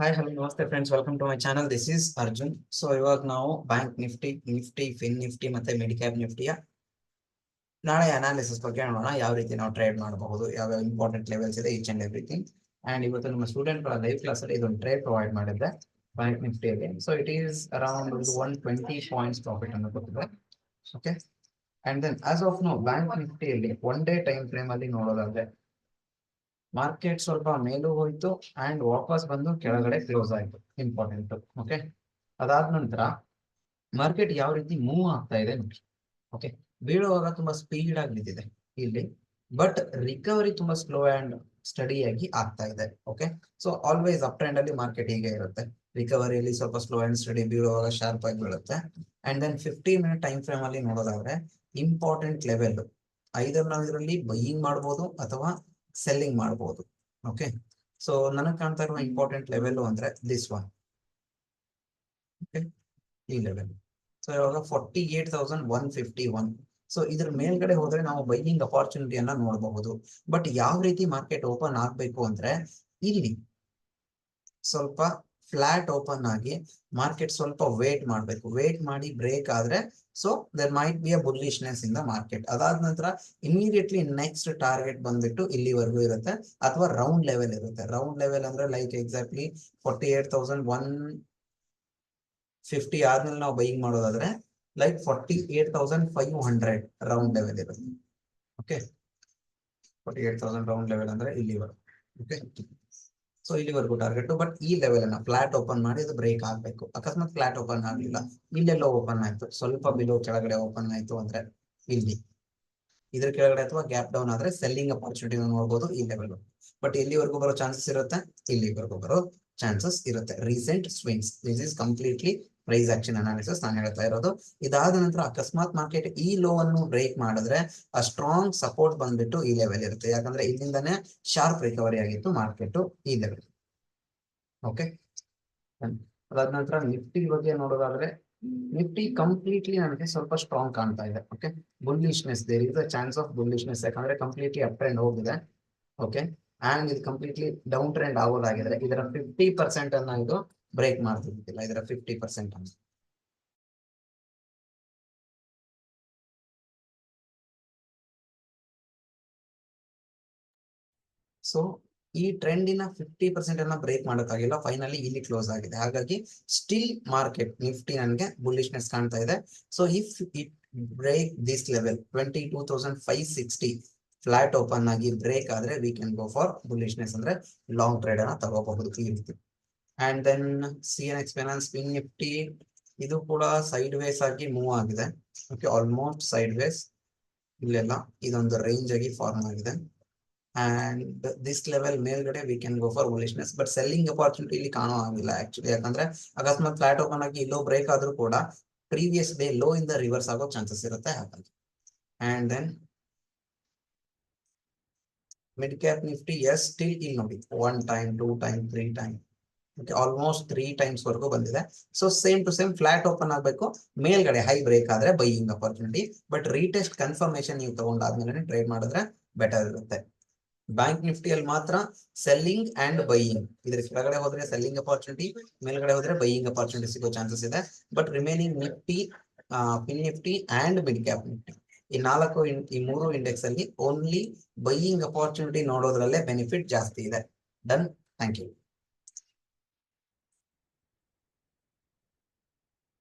Hi, hello, namaste friends. Welcome to my channel. This is Arjun. So ಇವಾಗ ನಾವು bank Nifty, fin Nifty ಮತ್ತೆ mid cap ನಿಫ್ಟಿಯ ನಾಳೆ analysis ಬಗ್ಗೆ ನೋಡೋಣ. ಯಾವ ರೀತಿ ನಾವು ಟ್ರೇಡ್ ಮಾಡಬಹುದು, ಯಾವ ಇಂಪಾರ್ಟೆಂಟ್ ಲೆವೆಲ್ಸ್ ಇದೆ, ಈಚ್ ಅಂಡ್ ಎವ್ರಿಥಿಂಗ್. ಅಂಡ್ ಇವತ್ತು ನಮ್ಮ ಸ್ಟೂಡೆಂಟ್ ಗಳ ಲೈವ್ ಕ್ಲಾಸ್ ಅಲ್ಲಿ ಇದೊಂದು ಟ್ರೇಡ್ ಪ್ರೊವೈಡ್ ಮಾಡಿದ್ರೆ ಬ್ಯಾಂಕ್ ನಿಫ್ಟಿಯಲ್ಲಿ. So it is around 120 points profit ಅನ್ನು ಕೊಟ್ಟಿದೆ. Okay, and then as of now bank ನಿಫ್ಟಿಯಲ್ಲಿ ಒನ್ ಡೇ ಟೈಮ್ ಫ್ರೇಮ್ ಅಲ್ಲಿ ನೋಡೋದಾದ್ರೆ ಮಾರ್ಕೆಟ್ ಸ್ವಲ್ಪ ಮೇಲೂ ಹೋಯ್ತು ಅಂಡ್ ವಾಪಸ್ ಬಂದು ಕೆಳಗಡೆ ಕ್ಲೋಸ್ ಆಯ್ತು. ಇಂಪಾರ್ಟೆಂಟ್. ಓಕೆ, ಅದಾದ ನಂತರ ಮಾರ್ಕೆಟ್ ಯಾವ ರೀತಿ ಮೂವ್ ಆಗ್ತಾ ಇದೆ ನೋಡಿ. ಓಕೆ, ಬೀಳುವಾಗ ತುಂಬಾ ಸ್ಪೀಡ್ ಆಗಿ ಬಿದ್ದಿದೆ ಇಲ್ಲಿ, ಬಟ್ ರಿಕವರಿ ತುಂಬಾ ಸ್ಲೋ ಅಂಡ್ ಸ್ಟಡಿ ಆಗಿ ಆಗ್ತಾ ಇದೆ. Okay, so always up trend ಅಲ್ಲಿ ಮಾರ್ಕೆಟ್ ಹೀಗೆ ಇರುತ್ತೆ. ರಿಕವರಿಯಲ್ಲಿ ಸ್ವಲ್ಪ ಸ್ಲೋ ಅಂಡ್ ಸ್ಟಡಿ, ಬೀಳುವಾಗ ಶಾರ್ಪ್ ಆಗಿ ಬೀಳುತ್ತೆ. And then 15 minute time frame ಅಲ್ಲಿ ನೋಡೋದಾದ್ರೆ ಇಂಪಾರ್ಟೆಂಟ್ ಲೆವೆಲ್ ಐದರ್ ನಾವು ಇದರಲ್ಲಿ ಬೈಯಿಂಗ್ ಮಾಡ್ಬೋದು ಅಥವಾ ಸೆಲ್ಲಿಂಗ್ ಮಾಡಬಹುದು. ಓಕೆ, ಸೊ ನನಗೆ ಕಾಣ್ತಾ ಇರುವ ಇಂಪಾರ್ಟೆಂಟ್ ಲೆವೆಲ್ ಅಂದ್ರೆ ದಿಸ್ ಒನ್. ಓಕೆ, ಈ ಲೆವೆಲ್. ಸೊ ಇವಾಗ 48,151. ಸೊ ಇದ್ರ ಮೇಲ್ಗಡೆ ಹೋದ್ರೆ ನಾವು ಬೈಯಿಂಗ್ ಅಪಾರ್ಚುನಿಟಿಯನ್ನ ನೋಡಬಹುದು. ಬಟ್ ಯಾವ ರೀತಿ ಮಾರ್ಕೆಟ್ ಓಪನ್ ಆಗ್ಬೇಕು ಅಂದ್ರೆ ಇಲ್ಲಿ ಸ್ವಲ್ಪ ಫ್ಲಾಟ್ ಓಪನ್ ಆಗಿ ಮಾರ್ಕೆಟ್ ಸ್ವಲ್ಪ ವೇಟ್ ಮಾಡಬೇಕು. ವೇಟ್ ಮಾಡಿ ಬ್ರೇಕ್ ಆದ್ರೆ so there might be a bullishness in the market. ಅದಾದ ನಂತರ ಇಮಿಡಿಯೇಟ್ಲಿ ನೆಕ್ಸ್ಟ್ ಟಾರ್ಗೆಟ್ ಬಂದ್ಬಿಟ್ಟು ಇಲ್ಲಿವರೆಗೂ ಇರುತ್ತೆ ಅಥವಾ ರೌಂಡ್ ಲೆವೆಲ್ ಇರುತ್ತೆ. ರೌಂಡ್ ಲೆವೆಲ್ ಅಂದ್ರೆ ಲೈಕ್ ಎಕ್ಸಾಕ್ಟ್ಲಿ 48,150 ಆದ್ಮೇಲೆ ನಾವು ಬೈಯಿಂಗ್ ಮಾಡೋದಾದ್ರೆ ಲೈಕ್ 48,500 ರೌಂಡ್ ಲೆವೆಲ್ ಇರುತ್ತೆ. ಓಕೆ, 48,000 ರೌಂಡ್ ಲೆವೆಲ್ ಅಂದ್ರೆ ಇಲ್ಲಿವರೆಗೂ. ಓಕೆ, ಸೊ ಇಲ್ಲಿವರೆಗೂ ಟಾರ್ಗೆಟ್. ಬಟ್ ಈ ಲೆವೆಲ್ ಅನ್ನ ಫ್ಲಾಟ್ ಓಪನ್ ಮಾಡಿ ಅದು ಬ್ರೇಕ್ ಆಗ್ಬೇಕು. ಅಕಸ್ಮಾತ್ ಫ್ಲಾಟ್ ಓಪನ್ ಆಗ್ಲಿಲ್ಲ, ಇಲ್ಲೆಲ್ಲೋ ಓಪನ್ ಆಯ್ತು, ಸ್ವಲ್ಪ ಬಿಲೋ ಕೆಳಗಡೆ ಓಪನ್ ಆಯ್ತು ಅಂದ್ರೆ ಇಲ್ಲಿ ಇದ್ರ ಕೆಳಗಡೆ ಅಥವಾ ಗ್ಯಾಪ್ ಡೌನ್ ಆದ್ರೆ ಸೆಲ್ಲಿಂಗ್ ಅಪಾರ್ಚುನಿಟಿ ನೋಡಬಹುದು ಈ ಲೆವೆಲ್. ಬಟ್ ಎಲ್ಲಿವರೆಗೂ ಬರೋ ಚಾನ್ಸಸ್ ಇರುತ್ತೆ, ಇಲ್ಲಿವರೆಗೂ ಬರೋ ಚಾನ್ಸಸ್ ಇರುತ್ತೆ. Recent swings, this is completely price action analysis ನಾನು ಹೇಳ್ತಾ ಇರೋದು. ಇದಾದ ನಂತರ ಅಕಸ್ಮಾತ್ ಮಾರ್ಕೆಟ್ ಈ ಲೋ ಅನ್ನು ಬ್ರೇಕ್ ಮಾಡಿದ್ರೆ ಆ ಸ್ಟ್ರಾಂಗ್ ಸಪೋರ್ಟ್ ಬಂದ್ಬಿಟ್ಟು ಈ ಲೆವೆಲ್ ಇರುತ್ತೆ. ಯಾಕಂದ್ರೆ ಇಲ್ಲಿಂದಾನೇ ಶಾರ್ಪ್ ರಿಕವರಿ ಆಗಿತ್ತು ಮಾರ್ಕೆಟ್ ಈ ಲೆವೆಲ್. ಓಕೆ, ಅದಾದ ನಂತರ ನಿಫ್ಟಿ ಬಗ್ಗೆ ನೋಡೋದಾದ್ರೆ ನಿಫ್ಟಿ ಕಂಪ್ಲೀಟ್ಲಿ ನನಗೆ ಸ್ವಲ್ಪ ಸ್ಟ್ರಾಂಗ್ ಕಾಣ್ತಾ ಇದೆ. Okay, bullishness, there is a chance of bullishness. ಯಾಕಂದ್ರೆ ಕಂಪ್ಲೀಟ್ಲಿ ಅಪ್ ಟ್ರೆಂಡ್ ಹೋಗಿದೆ. ಓಕೆ, ಅಂಡ್ ಇದು ಕಂಪ್ಲೀಟ್ಲಿ ಡೌನ್ ಟ್ರೆಂಡ್ ಆಗೋದಾಗಿದ್ರೆ ಇದರ 50% ಅನ್ನ ಇದು ಬ್ರೇಕ್ ಮಾಡ್ತಿದ್ದಿಲ್ಲ, ಇದರ 50% ಅನ್ನು. ಸೊ ಈ ಟ್ರೆಂಡಿನ 50% ಅನ್ನ ಬ್ರೇಕ್ ಮಾಡೋಕ್ಕಾಗಿಲ್ಲ, ಫೈನಲಿ ಇಲ್ಲಿ ಕ್ಲೋಸ್ ಆಗಿದೆ. ಹಾಗಾಗಿ ಸ್ಟಿಲ್ ಮಾರ್ಕೆಟ್ ನಿಫ್ಟಿ ನನಗೆ ಬುಲ್ಲಿಶ್ನೆಸ್ ಕಾಣ್ತಾ ಇದೆ. So if it break this level 22,560 flat open ಆಗಿ ಬ್ರೇಕ್ ಆದ್ರೆ we can go for bullishness, ಅಂದ್ರೆ ಲಾಂಗ್ ಟ್ರೇಡ್ ಅನ್ನ ತಗೋಬಹುದು ಈ ರೀತಿ. And then CNX finance, Fin Nifty ಇದು ಕೂಡ ಸೈಡ್ ವೇಸ್ ಆಗಿ ಮೂವ್ ಆಗಿದೆ. Okay, almost sideways. ಇಲ್ಲೆಲ್ಲ ಇದೊಂದು ರೇಂಜ್ ಆಗಿ ಫಾರ್ಮ್ ಆಗಿದೆ. ಅಂಡ್ ದಿಸ್ ಲೆವೆಲ್ ಮೇಲ್ಗಡೆ we can go for bullishness. But selling opportunity ಇಲ್ಲಿ ಕಾಣೋ ಆಗಿಲ್ಲ ಆಕ್ಚುಲಿ. ಯಾಕಂದ್ರೆ ಅಕಸ್ಮಾತ್ ಫ್ಲಾಟ್ ಓಪನ್ ಆಗಿ ಲೋ ಬ್ರೇಕ್ ಆದ್ರೂ ಕೂಡ ಪ್ರೀವಿಯಸ್ ಡೇ ಲೋ ಇಂದ ರಿವರ್ಸ್ ಆಗೋ ಚಾನ್ಸಸ್ ಇರುತ್ತೆ. ಹಾಗಾಗಿ and then mid cap Nifty, as still ಇಲ್ಲಿ ನೋಡಿ 1 time 2 time 3 time, almost 3 times ವರೆಗೂ ಬಂದಿದೆ. So same to same flat open ಆಗಬೇಕು, ಮೇಲ್ಗಡೆ ಹೈ ಬ್ರೇಕ್ ಆದ್ರೆ buying opportunity. But retest confirmation ನೀವು ತಗೊಂಡಾದ್ಮೇಲೆ ಟ್ರೇಡ್ ಮಾಡಿದ್ರೆ ಬೆಟರ್ ಇರುತ್ತೆ. ಬ್ಯಾಂಕ್ ನಿಫ್ಟಿಯಲ್ಲಿ ಮಾತ್ರ ಸೆಲ್ಲಿಂಗ್ ಅಂಡ್ ಬೈಯಿಂಗ್. ಇದ್ರ ಕೆಳಗಡೆ ಹೋದ್ರೆ ಸೆಲ್ಲಿಂಗ್ ಅಪಾರ್ಚುನಿಟಿ, ಮೇಲ್ಗಡೆ ಹೋದ್ರೆ ಬೈಯಿಂಗ್ ಅಪಾರ್ಚುನಿಟಿ ಸಿಗೋ ಚಾನ್ಸಸ್ ಇದೆ. But remaining Nifty, fin Nifty and mid cap Nifty, ಈ ಮೂರು ಇಂಡೆಕ್ಸ್ ಅಲ್ಲಿ ಓನ್ಲಿ ಬೈಯಿಂಗ್ ಅಪಾರ್ಚುನಿಟಿ ನೋಡೋದ್ರಲ್ಲೇ ಬೆನಿಫಿಟ್ ಜಾಸ್ತಿ ಇದೆ. Done, thank you.